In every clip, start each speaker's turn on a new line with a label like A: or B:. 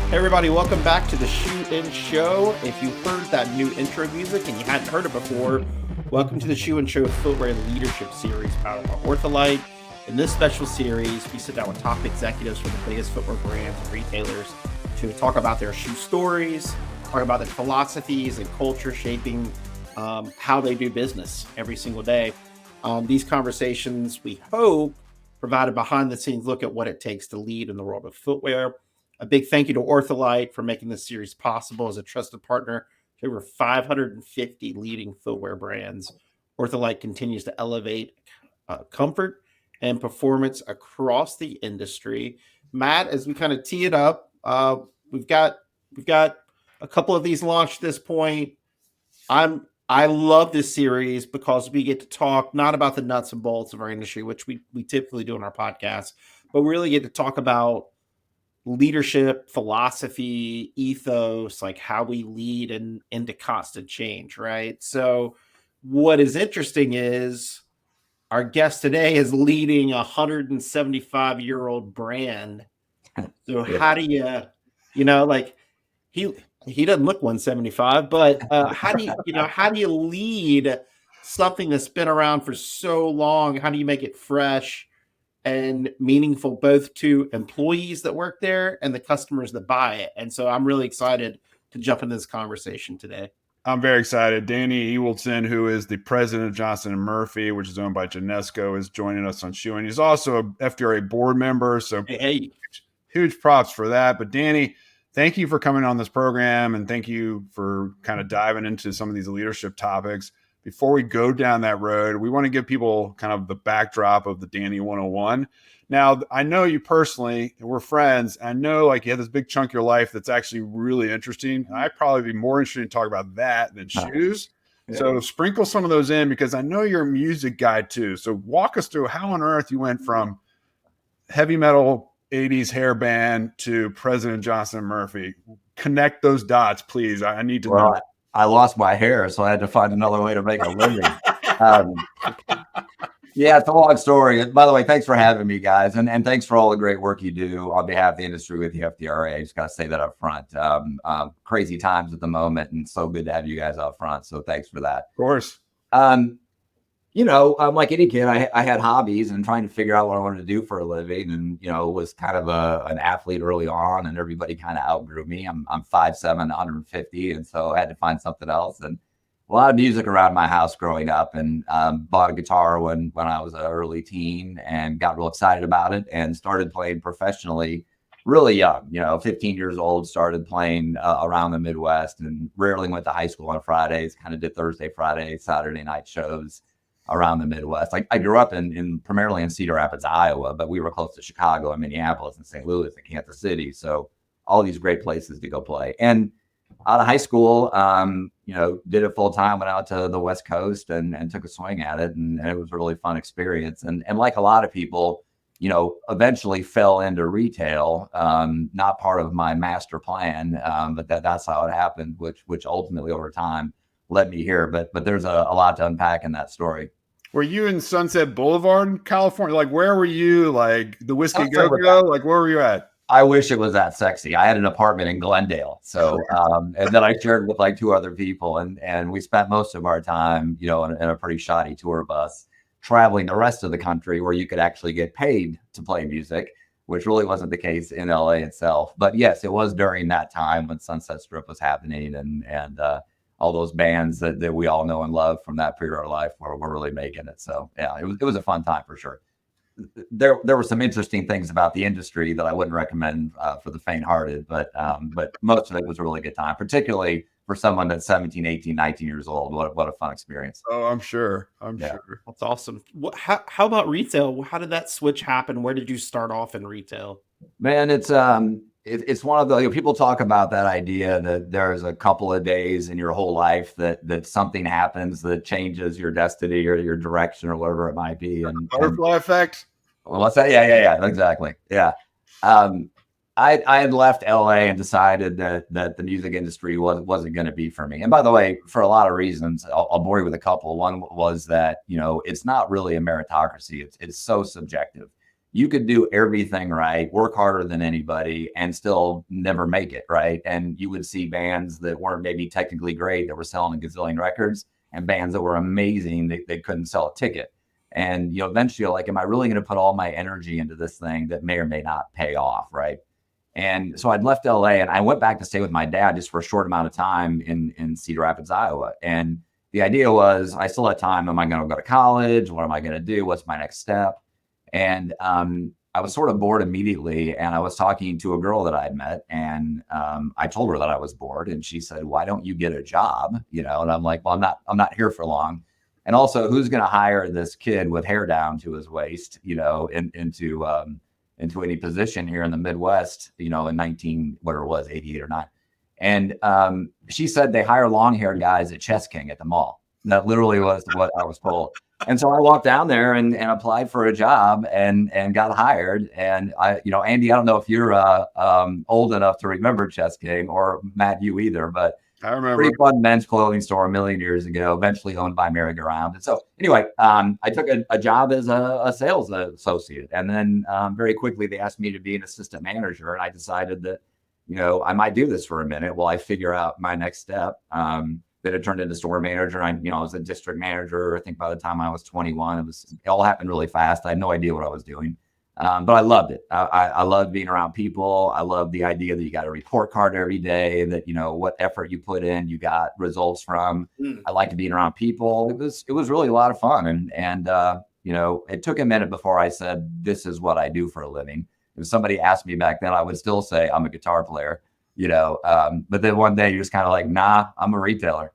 A: Hey everybody, welcome back to the Shoe In Show. If you heard that new intro music and you hadn't heard it before, welcome to the Shoe In Show Footwear Leadership Series powered by OrthoLite. In this special series, we sit down with top executives from the biggest footwear brands and retailers to talk about their shoe stories, talk about their philosophies and culture shaping how they do business every single day. These conversations, we hope, provide a behind-the-scenes look at what it takes to lead in the world of footwear. A big thank you to OrthoLite for making this series possible as a trusted partner to over 550 leading footwear brands. OrthoLite continues to elevate comfort and performance across the industry. Matt, as we kind of tee it up, we've got a couple of these launched at this point. I love this series because we get to talk not about the nuts and bolts of our industry, which we typically do on our podcast, but we really get to talk about leadership, philosophy, ethos, like how we lead into constant change, right? So what is interesting is our guest today is leading a 175-year-old brand. So how do like he doesn't look 175, but how do you lead something that's been around for so long? How do you make it fresh and meaningful both to employees that work there and the customers that buy it? And so I'm really excited to jump into this conversation today.
B: I'm very excited. Danny Ewoldsen, who is the president of Johnston Murphy, which is owned by Genesco, is joining us on Shoe. And he's also a FDRA board member. So huge props for that. But Danny, thank you for coming on this program. And thank you for kind of diving into some of these leadership topics. Before we go down that road, we want to give people kind of the backdrop of the Danny 101. Now, I know you personally, and we're friends. I know like you have this big chunk of your life that's actually really interesting. I'd probably be more interested in talking about that than shoes. Yeah. So sprinkle some of those in because I know you're a music guy too. So walk us through how on earth you went from heavy metal 80s hair band to President Johnston Murphy. Connect those dots, please. I need to know.
C: I lost my hair, so I had to find another way to make a living. Yeah, it's a long story. By the way, thanks for having me, guys. And thanks for all the great work you do on behalf of the industry with the FDRA. I just got to say that up front. Crazy times at the moment, and so good to have you guys out front. So thanks for that.
B: Of course.
C: Like any kid, I had hobbies and trying to figure out what I wanted to do for a living. And, was kind of an athlete early on, and everybody kind of outgrew me. I'm 5'7", 150. And so I had to find something else. And a lot of music around my house growing up, and bought a guitar when I was an early teen and got real excited about it and started playing professionally really young, 15 years old, started playing around the Midwest and rarely went to high school on Fridays, kind of did Thursday, Friday, Saturday night shows around the Midwest. I grew up primarily in Cedar Rapids, Iowa, but we were close to Chicago and Minneapolis and St. Louis and Kansas City. So all these great places to go play. And out of high school, did it full time, went out to the West Coast and took a swing at it. And it was a really fun experience. And like a lot of people, eventually fell into retail, not part of my master plan, but that's how it happened, which ultimately over time led me here. But there's a lot to unpack in that story.
B: Were you in Sunset Boulevard, California? Like, where were you? Like the Whiskey Go-Go? Like, where were you at?
C: I wish it was that sexy. I had an apartment in Glendale. So, and then I shared with like two other people, and we spent most of our time, in a pretty shoddy tour bus, traveling the rest of the country where you could actually get paid to play music, which really wasn't the case in LA itself. But yes, it was during that time when Sunset Strip was happening, and all those bands that we all know and love from that period of our life were really making it. So yeah, it was a fun time for sure. There were some interesting things about the industry that I wouldn't recommend for the faint-hearted, but most of it was a really good time, particularly for someone that's 17, 18, 19 years old. What a fun experience.
B: Oh, I'm sure. Sure.
A: That's awesome. How about retail? How did that switch happen? Where did you start off in retail?
C: Man, it's one of the, people talk about that idea that there's a couple of days in your whole life that something happens that changes your destiny or your direction or whatever it might be. And
B: butterfly effect.
C: Well, what's that? Yeah, exactly. Yeah. I had left LA and decided that the music industry wasn't going to be for me. And by the way, for a lot of reasons, I'll bore you with a couple. One was that, it's not really a meritocracy. It's so subjective. you could do everything right, work harder than anybody, and still never make it, right? And you would see bands that weren't maybe technically great that were selling a gazillion records, and bands that were amazing that they couldn't sell a ticket. And eventually you're like, am I really going to put all my energy into this thing that may or may not pay off, right? And so I'd left LA and I went back to stay with my dad just for a short amount of time in Cedar Rapids, Iowa. And the idea was, I still had time. Am I going to go to college? What am I going to do? What's my next step? And I was sort of bored immediately. And I was talking to a girl that I had met, and I told her that I was bored, and she said, "Why don't you get a job?" And I'm like, "Well, I'm not here for long. And also, who's going to hire this kid with hair down to his waist, into any position here in the Midwest, in 88 or 9. And she said they hire long-haired guys at Chess King at the mall. That literally was what I was told. And so I walked down there and applied for a job and got hired. And Andy, I don't know if you're old enough to remember Chess King, or Matt, you either, but
B: I remember.
C: Pretty fun men's clothing store a million years ago, eventually owned by Merry-Go-Round. And so anyway, I took a job as a sales associate. And then very quickly they asked me to be an assistant manager. And I decided that, I might do this for a minute while I figure out my next step. That had turned into store manager. I was a district manager. I think by the time I was 21, it all happened really fast. I had no idea what I was doing. But I loved it. I loved being around people. I loved the idea that you got a report card every day, that, what effort you put in, you got results from. I liked being around people. It was really a lot of fun. And it took a minute before I said, this is what I do for a living. If somebody asked me back then, I would still say I'm a guitar player, but then one day you're just kind of like, nah, I'm a retailer.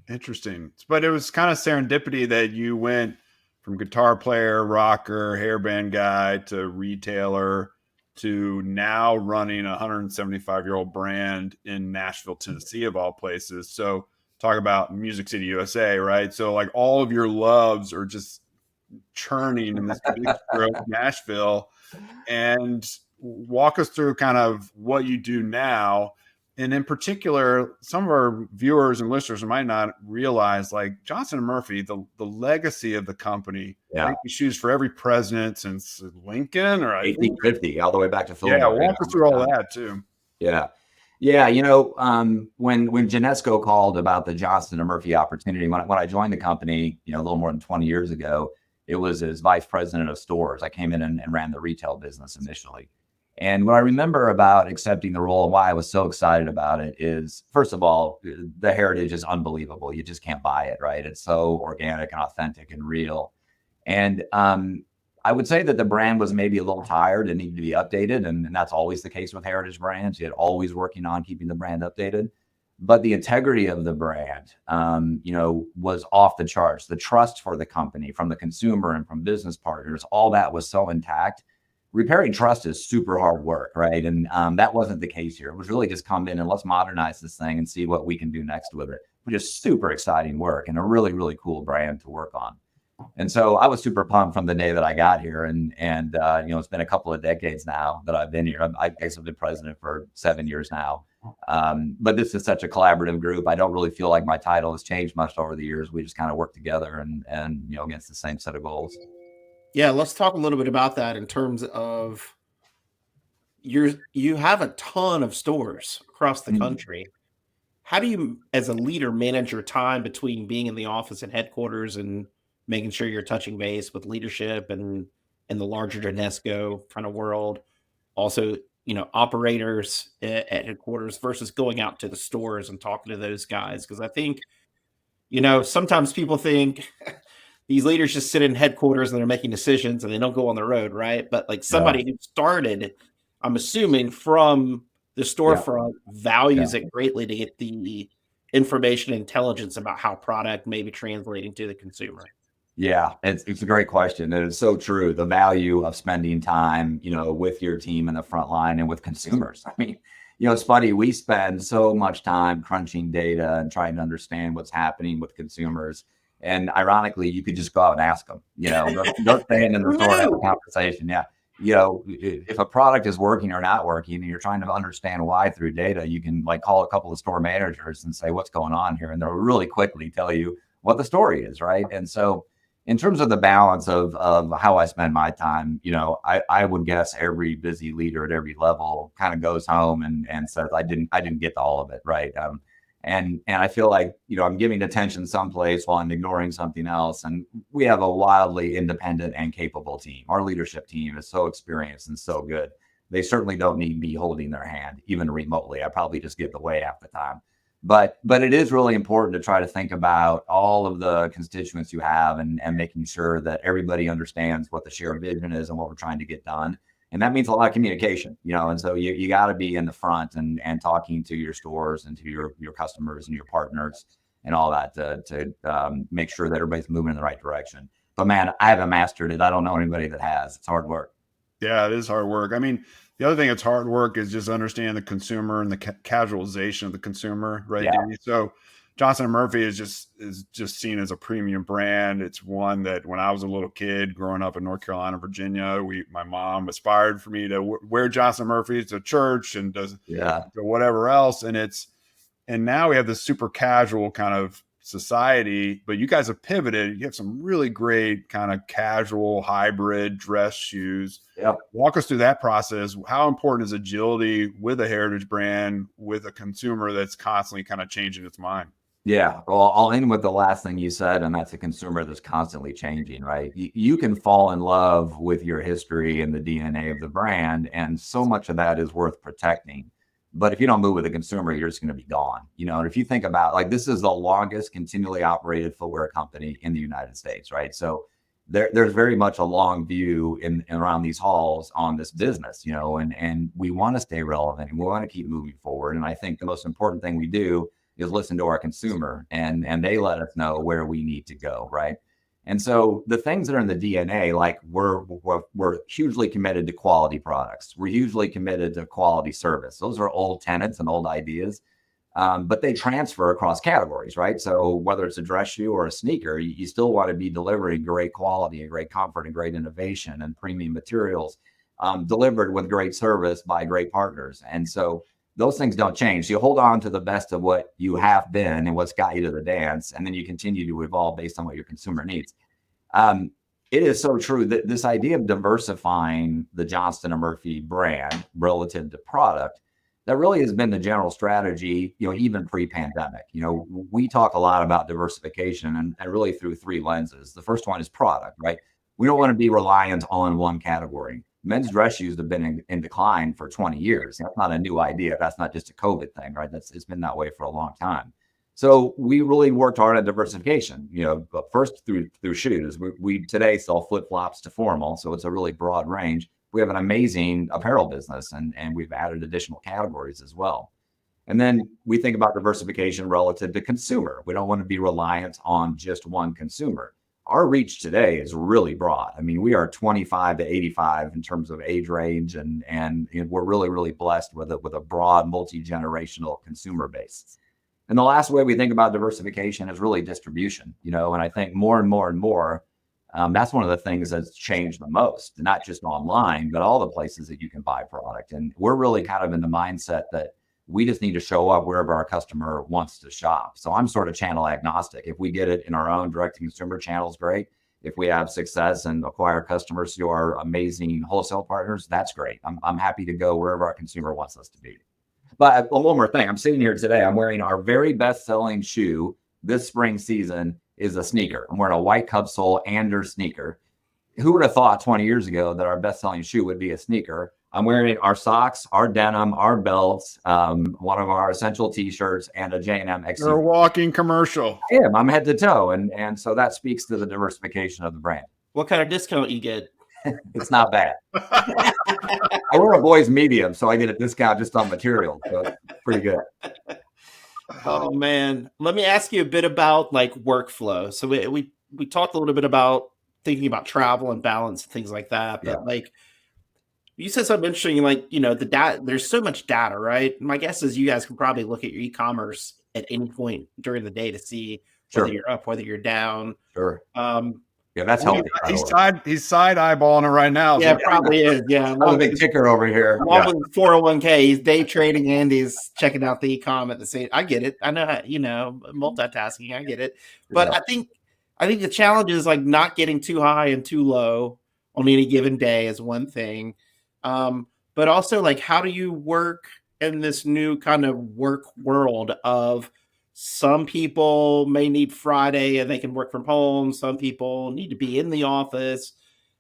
B: Interesting. But it was kind of serendipity that you went from guitar player, rocker, hairband guy to retailer to now running a 175-year-old brand in Nashville, Tennessee, of all places. So talk about Music City, USA, right? So like all of your loves are just churning in this big stroke, Nashville. And walk us through kind of what you do now. And in particular, some of our viewers and listeners might not realize, like Johnston Murphy, the legacy of the company.
C: Yeah.
B: Making shoes for every president since Lincoln or
C: 1850, all the way back to Footwear.
B: Yeah, walk us through all that too.
C: Yeah. When Genesco called about the Johnston Murphy opportunity, when I joined the company, a little more than 20 years ago, it was as vice president of stores. I came in and ran the retail business initially. And what I remember about accepting the role and why I was so excited about it is, first of all, the heritage is unbelievable. You just can't buy it, right? It's so organic and authentic and real. And I would say that the brand was maybe a little tired and needed to be updated. And that's always the case with heritage brands. You're always working on keeping the brand updated. But the integrity of the brand, was off the charts. The trust for the company from the consumer and from business partners, all that was so intact. Repairing trust is super hard work, right? And that wasn't the case here. It was really just come in and let's modernize this thing and see what we can do next with it, which is super exciting work and a really, really cool brand to work on. And so I was super pumped from the day that I got here. And it's been a couple of decades now that I've been here. I guess I've been president for 7 years now. But this is such a collaborative group. I don't really feel like my title has changed much over the years. We just kind of work together and against the same set of goals.
A: Yeah, let's talk a little bit about that in terms of you have a ton of stores across the country. How do you, as a leader, manage your time between being in the office and headquarters and making sure you're touching base with leadership and in the larger Genesco kind of world? Also, operators at headquarters versus going out to the stores and talking to those guys. Because I think, sometimes people think these leaders just sit in headquarters and they're making decisions and they don't go on the road, right? But like somebody who started, I'm assuming, from the storefront values it greatly to get the information and intelligence about how product may be translating to the consumer.
C: Yeah, it's a great question. And it's so true. The value of spending time, with your team in the front line and with consumers. I mean, it's funny. We spend so much time crunching data and trying to understand what's happening with consumers. And ironically, you could just go out and ask them, don't stand in the store and have a conversation. Yeah. If a product is working or not working and you're trying to understand why through data, you can call a couple of store managers and say, what's going on here? And they'll really quickly tell you what the story is. Right. And so In terms of the balance of how I spend my time, I would guess every busy leader at every level kind of goes home and says, I didn't get to all of it. Right. And I feel like, I'm giving attention someplace while I'm ignoring something else. And we have a wildly independent and capable team. Our leadership team is so experienced and so good. They certainly don't need me holding their hand, even remotely. I probably just get the way half the time. But it is really important to try to think about all of the constituents you have and making sure that everybody understands what the shared vision is and what we're trying to get done. And that means a lot of communication, and so you got to be in the front and talking to your stores and to your customers and your partners and all that to make sure that everybody's moving in the right direction. But man, I haven't mastered it. I don't know anybody that has. It's hard work.
B: Yeah, it is hard work. I mean, the other thing that's hard work is just understanding the consumer and the casualization of the consumer, right?
C: Yeah.
B: So Johnston Murphy is just seen as a premium brand. It's one that when I was a little kid growing up in North Carolina, Virginia, my mom aspired for me to wear Johnston Murphy to church and to whatever else. And now we have this super casual kind of society, but you guys have pivoted. You have some really great kind of casual hybrid dress shoes.
C: Yeah.
B: Walk us through that process. How important is agility with a heritage brand, with a consumer that's constantly kind of changing its mind?
C: Yeah. Well, I'll end with the last thing you said, and that's a consumer that's constantly changing, right? You can fall in love with your history and the DNA of the brand, and so much of that is worth protecting. But if you don't move with the consumer, you're just going to be gone. And if you think about this is the longest continually operated footwear company in the United States, right? So there's very much a long view in around these halls on this business, and we want to stay relevant and we want to keep moving forward. And I think the most important thing we do is listen to our consumer and they let us know where we need to go, right? And so the things that are in the DNA, like we're hugely committed to quality products. We're hugely committed to quality service. Those are old tenets and old ideas, but they transfer across categories, right? So whether it's a dress shoe or a sneaker, you still want to be delivering great quality and great comfort and great innovation and premium materials delivered with great service by great partners. And so those things don't change. You hold on to the best of what you have been and what's got you to the dance, and then you continue to evolve based on what your consumer needs. It is so true that this idea of diversifying the Johnston & Murphy brand relative to product, that really has been the general strategy, even pre-pandemic. We talk a lot about diversification and really through three lenses. The first one is product, right? We don't want to be reliant on one category. Men's dress shoes have been in decline for 20 years. That's not a new idea. That's not just a COVID thing, right? It's been that way for a long time. So we really worked hard on diversification, but first through shoes. We today sell flip-flops to formal, so it's a really broad range. We have an amazing apparel business, and we've added additional categories as well. And then we think about diversification relative to consumer. We don't want to be reliant on just one consumer. Our reach today is really broad. I mean, we are 25 to 85 in terms of age range, and we're really, really blessed with a broad multi-generational consumer base. And the last way we think about diversification is really distribution, and I think more and more, that's one of the things that's changed the most, not just online, but all the places that you can buy product. And we're really kind of in the mindset that we just need to show up wherever our customer wants to shop. So I'm sort of channel agnostic. If we get it in our own direct to consumer channels, great. If we have success and acquire customers through our amazing wholesale partners, that's great. I'm happy to go wherever our consumer wants us to be. But one more thing, I'm sitting here today, I'm wearing our very best selling shoe this spring season is a sneaker. I'm wearing a white cub sole Anders sneaker. Who would have thought 20 years ago that our best selling shoe would be a sneaker? I'm wearing our socks, our denim, our belts, one of our essential t-shirts, and a J&M XC.
B: You're a walking commercial.
C: I am. I'm head to toe. And so that speaks to the diversification of the brand.
A: What kind of discount you get?
C: It's not bad. I wear a boy's medium, so I get a discount just on material. So it's pretty good.
A: Oh, man. Let me ask you a bit about workflow. So we talked a little bit about thinking about travel and balance and things like that. But you said something interesting, the data, there's so much data, right? My guess is you guys can probably look at your e-commerce at any point during the day to see whether you're up, whether you're down.
C: Sure. Yeah, that's healthy.
B: He's side eyeballing it right now.
A: Yeah, so probably is. Yeah.
C: I'm a big ticker over here.
A: Along with 401k, he's day trading and he's checking out the e-com at the same. I get it. I know, multitasking. I get it. But I think I think the challenge is like not getting too high and too low on any given day is one thing. But also like how do you work in this new kind of work world of some people may need Friday and they can work from home. Some people need to be in the office.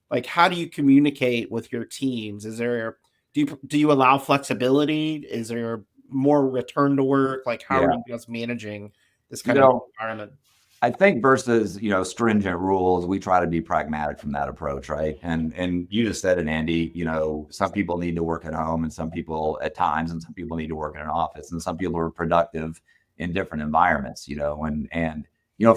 A: Like, how do you communicate with your teams? Is there do you allow flexibility? Is there more return to work? Like, how are
C: Yeah.
A: you guys managing this
C: You
A: kind of
C: know,
A: environment?
C: I think versus, stringent rules, we try to be pragmatic from that approach, right? And you just said it, Andy, some people need to work at home and some people at times, and some people need to work in an office, and some people are productive in different environments,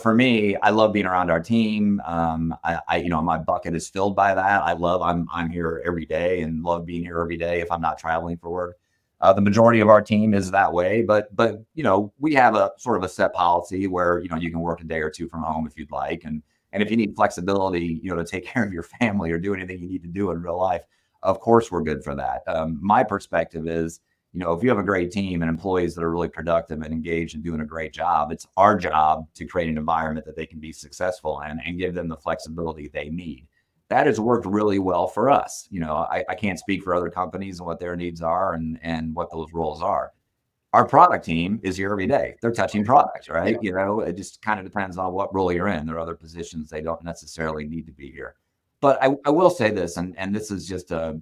C: for me, I love being around our team. My bucket is filled by that. I'm here every day and love being here every day if I'm not traveling for work. The majority of our team is that way, but we have a sort of a set policy where you can work a day or two from home if you'd like, and if you need flexibility, to take care of your family or do anything you need to do in real life, of course we're good for that. My perspective is, if you have a great team and employees that are really productive and engaged and doing a great job, it's our job to create an environment that they can be successful in and give them the flexibility they need. That has worked really well for us. I can't speak for other companies and what their needs are and what those roles are. Our product team is here every day. They're touching products, right? It just kind of depends on what role you're in. There are other positions they don't necessarily need to be here. But I will say this, and this is just a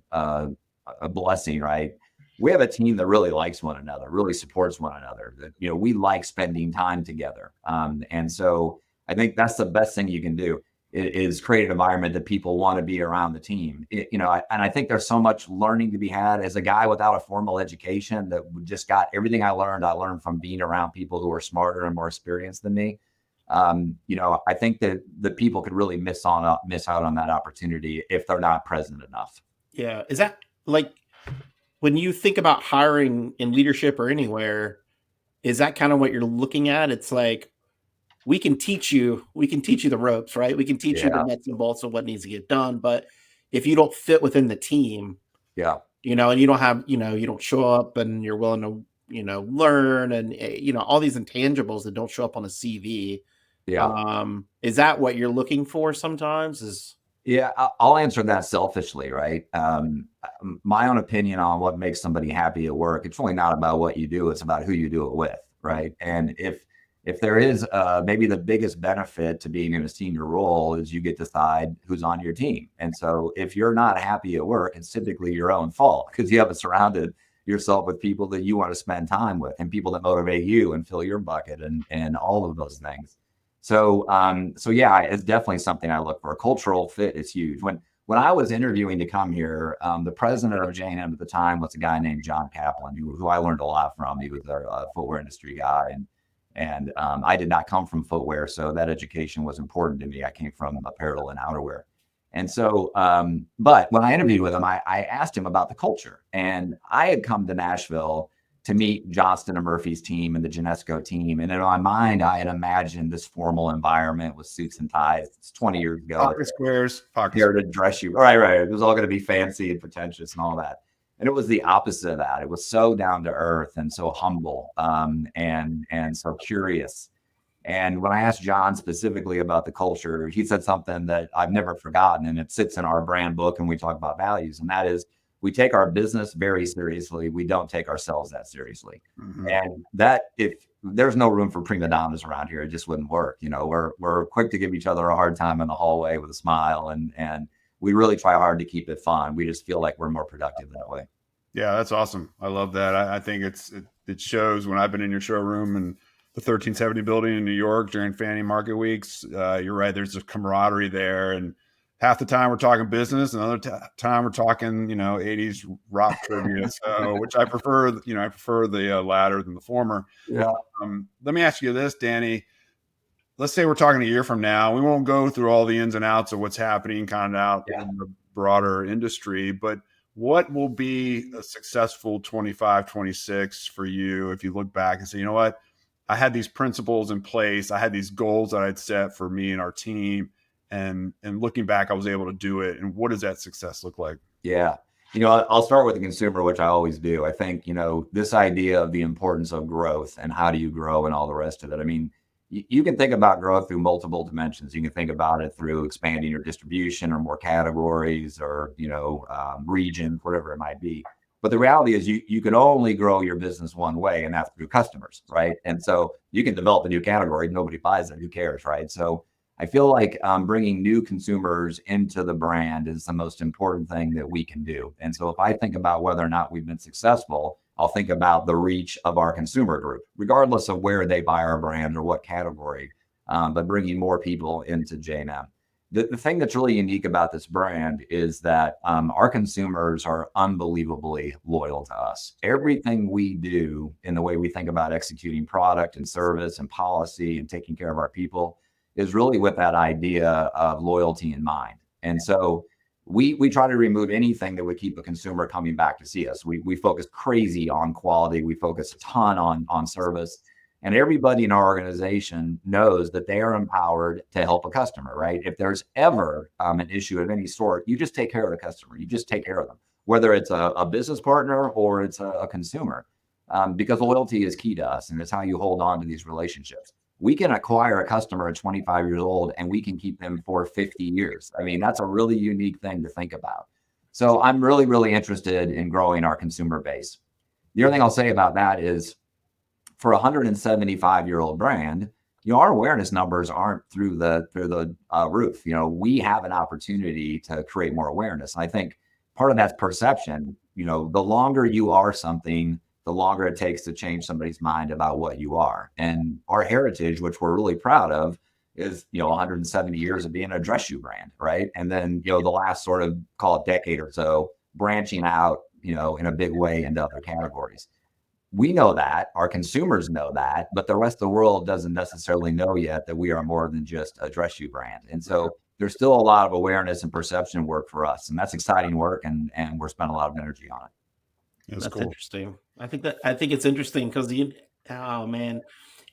C: blessing, right? We have a team that really likes one another, really supports one another. That we like spending time together, and so I think that's the best thing you can do is create an environment that people want to be around the team. And I think there's so much learning to be had as a guy without a formal education that just got everything I learned from being around people who are smarter and more experienced than me. I think that the people could really miss out on that opportunity if they're not present enough.
A: Yeah. Is that like when you think about hiring in leadership or anywhere, is that kind of what you're looking at? It's like we can teach you the ropes, right? We can teach you the
C: Yeah.
A: nuts and bolts of what needs to get done. But if you don't fit within the team,
C: Yeah.
A: and you don't have, you don't show up and you're willing to, learn and, all these intangibles that don't show up on a CV.
C: Yeah.
A: Is that what you're looking for sometimes?
C: Yeah, I'll answer that selfishly, right? My own opinion on what makes somebody happy at work, it's really not about what you do, it's about who you do it with, right? And if there is maybe the biggest benefit to being in a senior role is you get to decide who's on your team. And so if you're not happy at work, it's typically your own fault because you haven't surrounded yourself with people that you want to spend time with and people that motivate you and fill your bucket and all of those things. So yeah, it's definitely something I look for. Cultural fit is huge. When I was interviewing to come here, the president of J&M at the time was a guy named John Kaplan, who I learned a lot from. He was a footwear industry guy, and I did not come from footwear, so that education was important to me. I came from apparel and outerwear. And so, but when I interviewed with him, I asked him about the culture. And I had come to Nashville to meet Johnston and Murphy's team and the Genesco team. And in my mind, I had imagined this formal environment with suits and ties. It's 20 years ago.
B: Pocket squares.
C: Here to dress you. Right. It was all going to be fancy and pretentious and all that. And it was the opposite of that. It was so down to earth and so humble and so curious. And when I asked John specifically about the culture, he said something that I've never forgotten, and it sits in our brand book and we talk about values, and that is we take our business very seriously. We don't take ourselves that seriously. Mm-hmm. And that if there's no room for prima donnas around here, it just wouldn't work. We're quick to give each other a hard time in the hallway with a smile, and we really try hard to keep it fun. We just feel like we're more productive that way.
B: Yeah, that's awesome. I love that. I think it shows when I've been in your showroom and the 1370 building in New York during Fanny Market Weeks. You're right. There's a camaraderie there, and half the time we're talking business, and another time we're talking, 80s rock trivia. So, which I prefer. I prefer the latter than the former.
C: Yeah.
B: Let me ask you this, Danny. Let's say we're talking a year from now. We won't go through all the ins and outs of what's happening kind of out in the broader industry, but what will be a successful 25, 26 for you if you look back and say, you know what? I had these principles in place. I had these goals that I'd set for me and our team. And looking back, I was able to do it. And what does that success look like?
C: Yeah. I'll start with the consumer, which I always do. I think, this idea of the importance of growth and how do you grow and all the rest of it. I mean, you can think about growth through multiple dimensions. You can think about it through expanding your distribution or more categories or, regions, whatever it might be. But the reality is you can only grow your business one way, and that's through customers, right? And so you can develop a new category. Nobody buys it. Who cares, right? So I feel like bringing new consumers into the brand is the most important thing that we can do. And so if I think about whether or not we've been successful, I'll think about the reach of our consumer group, regardless of where they buy our brand or what category, but bringing more people into J&M. The thing that's really unique about this brand is that our consumers are unbelievably loyal to us. Everything we do in the way we think about executing product and service and policy and taking care of our people is really with that idea of loyalty in mind. And so we try to remove anything that would keep a consumer coming back to see us. We focus crazy on quality. We focus a ton on service. And everybody in our organization knows that they are empowered to help a customer, right? If there's ever an issue of any sort, you just take care of the customer. You just take care of them, whether it's a business partner or it's a consumer, because loyalty is key to us, and it's how you hold on to these relationships. We can acquire a customer at 25 years old and we can keep them for 50 years. I mean, that's a really unique thing to think about. So I'm really, really interested in growing our consumer base. The other thing I'll say about that is, for a 175-year-old brand, our awareness numbers aren't through the roof. We have an opportunity to create more awareness. And I think part of that's perception. The longer you are something, the longer it takes to change somebody's mind about what you are. And our heritage, which we're really proud of, is 170 years of being a dress shoe brand, right? And then the last sort of, call it, decade or so, branching out in a big way into other categories. We know that, our consumers know that, but the rest of the world doesn't necessarily know yet that we are more than just a dress shoe brand. And so there's still a lot of awareness and perception work for us, and that's exciting work, and we're spending a lot of energy on it.
A: That's cool. Interesting. I think it's interesting because oh man,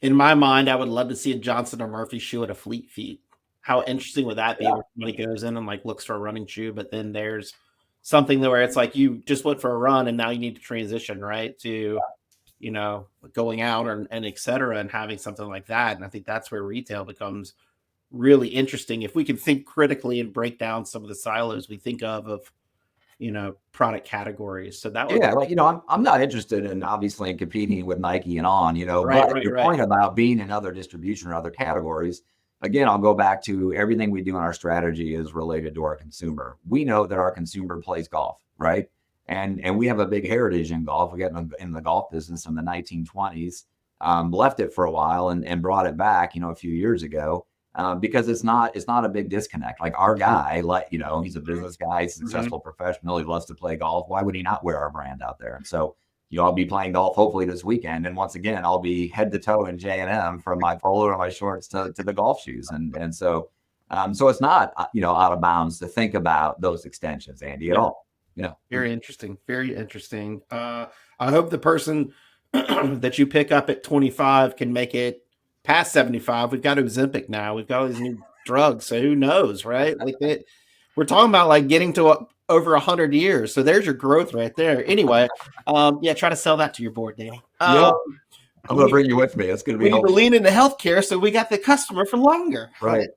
A: in my mind, I would love to see a Johnston or Murphy shoe at a Fleet Feet. How interesting would that be? Where somebody goes in and looks for a running shoe, but then there's something where it's like you just went for a run and now you need to transition right to going out and et cetera, and having something like that. And I think that's where retail becomes really interesting if we can think critically and break down some of the silos we think of product categories. So that would
C: I'm not interested in obviously in competing with Nike and On, but your point about being in other distribution or other categories, again, I'll go back to everything we do in our strategy is related to our consumer. We know that our consumer plays golf, right? And we have a big heritage in golf. We got in the golf business in the 1920s, left it for a while and brought it back, a few years ago, because it's not a big disconnect. Like our guy, he's a business guy, he's a successful professional. He loves to play golf. Why would he not wear our brand out there? And so, I'll be playing golf hopefully this weekend. And once again, I'll be head to toe in J&M, from my polo or my shorts to the golf shoes. And so it's not, out of bounds to think about those extensions, Andy, at all.
A: Very interesting. Very interesting. I hope the person that you pick up at 25 can make it past 75. We've got Ozempic now. We've got all these new drugs. So who knows, right? We're talking about getting to over 100 years. So there's your growth right there. Anyway, try to sell that to your board, Danny.
C: I'm going to bring you with me. It's going to be
A: helpful. We need to lean into healthcare so we got the customer for longer.
C: Right.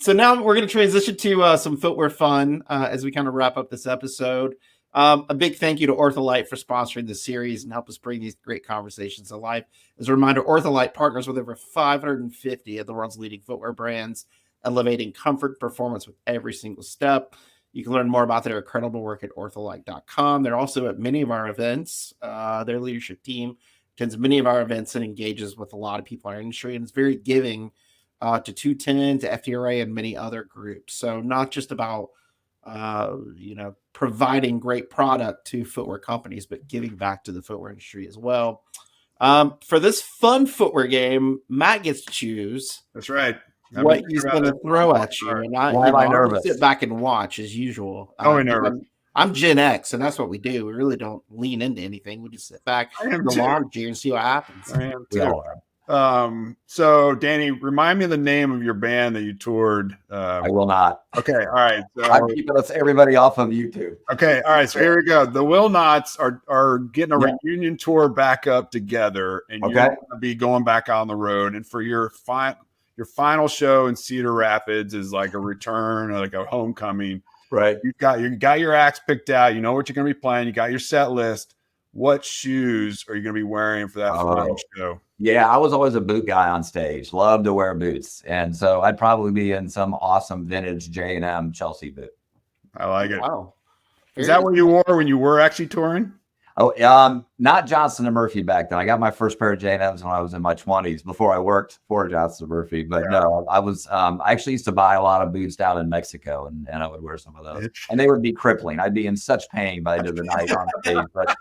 A: So now we're going to transition to some footwear fun as we kind of wrap up this episode. A big thank you to OrthoLite for sponsoring this series and help us bring these great conversations to life. As a reminder, OrthoLite partners with over 550 of the world's leading footwear brands, elevating comfort, performance with every single step. You can learn more about their incredible work at OrthoLite.com. They're also at many of our events. Their leadership team attends many of our events and engages with a lot of people in our industry, and it's very giving to 210, to FDRA, and many other groups. So not just about, providing great product to footwear companies, but giving back to the footwear industry as well. For this fun footwear game, Matt gets to choose.
B: That's right.
A: What he's going to throw at you. And
C: I'm nervous.
A: Sit back and watch as usual.
B: Nervous.
A: I'm Gen X, and that's what we do. We really don't lean into anything. We just sit back in the lawn chair and see what happens.
B: I am too. So Danny, remind me of the name of your band that you toured.
C: I will not.
B: Okay, all right. So,
C: I'm keeping everybody off of YouTube.
B: Okay, all right. So here we go. The Will Nots are getting a reunion tour back up together, and you're going to be going back on the road. And for your final show in Cedar Rapids is like a return, like a homecoming.
C: Right.
B: You got your acts picked out. You know what you're going to be playing. You got your set list. What shoes are you going to be wearing for that final show?
C: Yeah, I was always a boot guy on stage. Loved to wear boots, and so I'd probably be in some awesome vintage J&M Chelsea boot.
B: I like it.
A: Wow.
B: Is that what you wore when you were actually touring?
C: Oh, not Johnston Murphy back then. I got my first pair of J&Ms when I was in my 20s before I worked for Johnston Murphy. But no, I was. I actually used to buy a lot of boots down in Mexico, and I would wear some of those, and they would be crippling. I'd be in such pain by the end of the night on stage, but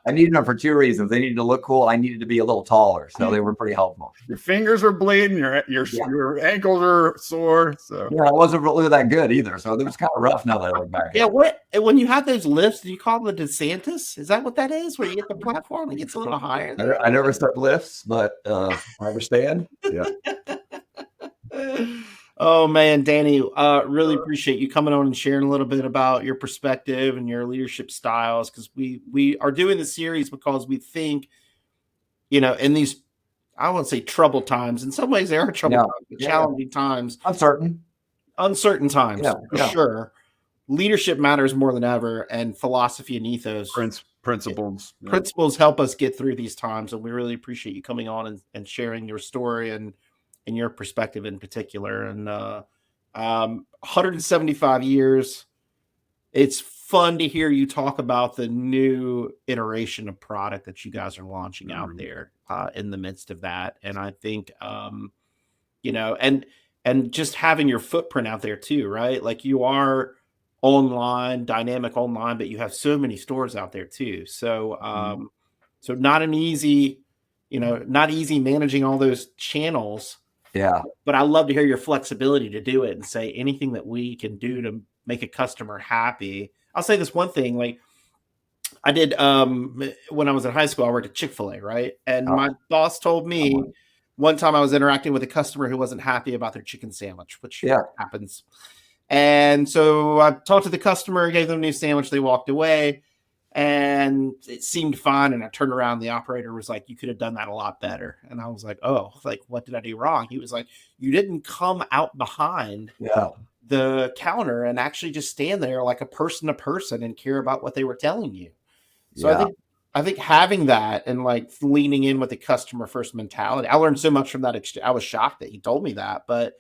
C: I needed them for two reasons. They needed to look cool. I needed to be a little taller, so they were pretty helpful.
B: Your fingers were bleeding. Your ankles are sore. So
C: yeah, I wasn't really that good either. So it was kind of rough now that I look back.
A: Yeah, when you have those lifts, do you call them the DeSantis? Is that what that is? Where you get the platform, it gets a little higher.
C: I never start lifts, but I understand. Yeah.
A: Oh man, Danny, really appreciate you coming on and sharing a little bit about your perspective and your leadership styles, because we are doing the series because we think, in these, I won't say troubled times. In some ways, they are troubled times, but challenging times, uncertain times, for sure. Leadership matters more than ever, and philosophy and ethos, principles help us get through these times. And we really appreciate you coming on and sharing your story and your perspective in particular. And 175 years, it's fun to hear you talk about the new iteration of product that you guys are launching out there in the midst of that. And I think, and just having your footprint out there too, right? Like you are online, dynamic online, but you have so many stores out there too. So, so not easy managing all those channels.
C: Yeah.
A: But I love to hear your flexibility to do it and say anything that we can do to make a customer happy. I'll say this one thing, like I did when I was in high school, I worked at Chick-fil-A, right? And my boss told me one time I was interacting with a customer who wasn't happy about their chicken sandwich, which happens. And so I talked to the customer, gave them a new sandwich, they walked away. And it seemed fine. And I turned around. The operator was like, "You could have done that a lot better." And I was like, "Oh, like, what did I do wrong?" He was like, "You didn't come out behind the counter and actually just stand there like a person to person and care about what they were telling you." So I think having that and like leaning in with the customer first mentality, I learned so much from that. I was shocked that he told me that, but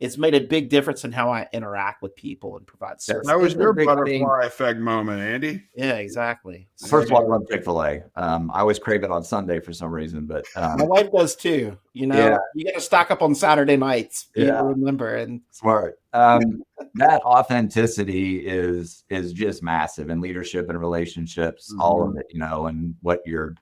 A: it's made a big difference in how I interact with people and provide service.
B: That was your butterfly effect moment, Andy.
A: Yeah, exactly.
C: First of all, I love Chick-fil-A. I always crave it on Sunday for some reason, but
A: my wife does too. You got to stock up on Saturday nights. Remember and
C: smart. That authenticity is just massive in leadership and relationships, all of it. And what your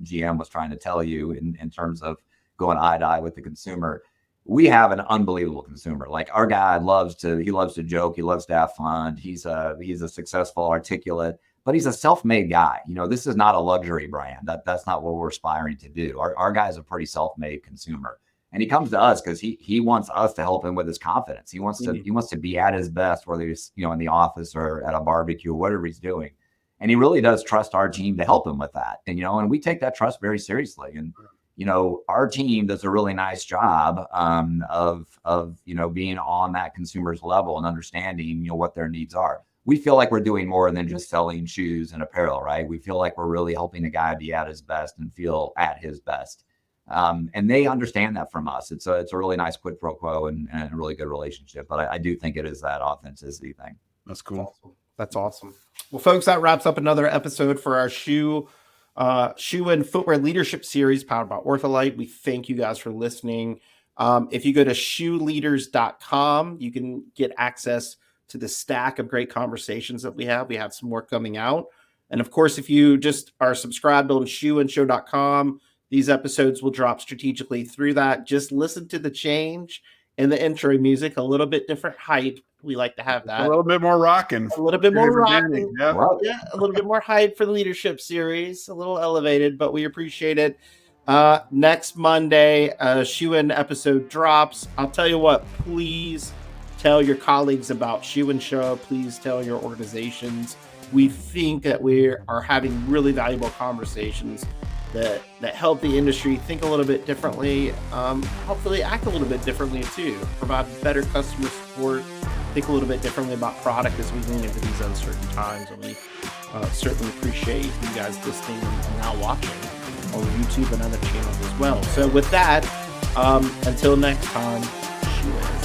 C: GM was trying to tell you in terms of going eye to eye with the consumer. We have an unbelievable consumer. Like our guy loves to joke. He loves to have fun. He's a successful, articulate, but he's a self-made guy. This is not a luxury brand. That's not what we're aspiring to do. Our guy is a pretty self-made consumer. And he comes to us because he wants us to help him with his confidence. He wants to be at his best, whether he's, in the office or at a barbecue or whatever he's doing. And he really does trust our team to help him with that. And, and we take that trust very seriously. And, our team does a really nice job of being on that consumer's level and understanding, what their needs are. We feel like we're doing more than just selling shoes and apparel, right? We feel like we're really helping a guy be at his best and feel at his best. And they understand that from us. It's a really nice quid pro quo and a really good relationship. But I do think it is that authenticity thing.
B: That's cool.
A: That's awesome. Well, folks, that wraps up another episode for our shoe and footwear leadership series powered by OrthoLite. We thank you guys for listening. If you go to shoeleaders.com, you can get access to the stack of great conversations that we have. We have some more coming out. And of course, if you just are subscribed on shoeandshow.com, these episodes will drop strategically through that. Just listen to the change in the intro music, a little bit different hype. We like to have that.
B: A little bit more rocking.
A: A little bit more rocking. Yeah, a little bit more hype for the leadership series. A little elevated, but we appreciate it. Next Monday, Shoe-In episode drops. I'll tell you what, please tell your colleagues about Shoe-In Show. Please tell your organizations. We think that we are having really valuable conversations that help the industry think a little bit differently, hopefully act a little bit differently too, provide better customer support, think a little bit differently about product as we lean into these uncertain times. And we certainly appreciate you guys listening and now watching on YouTube and other channels as well. So with that, until next time, Shoe-In.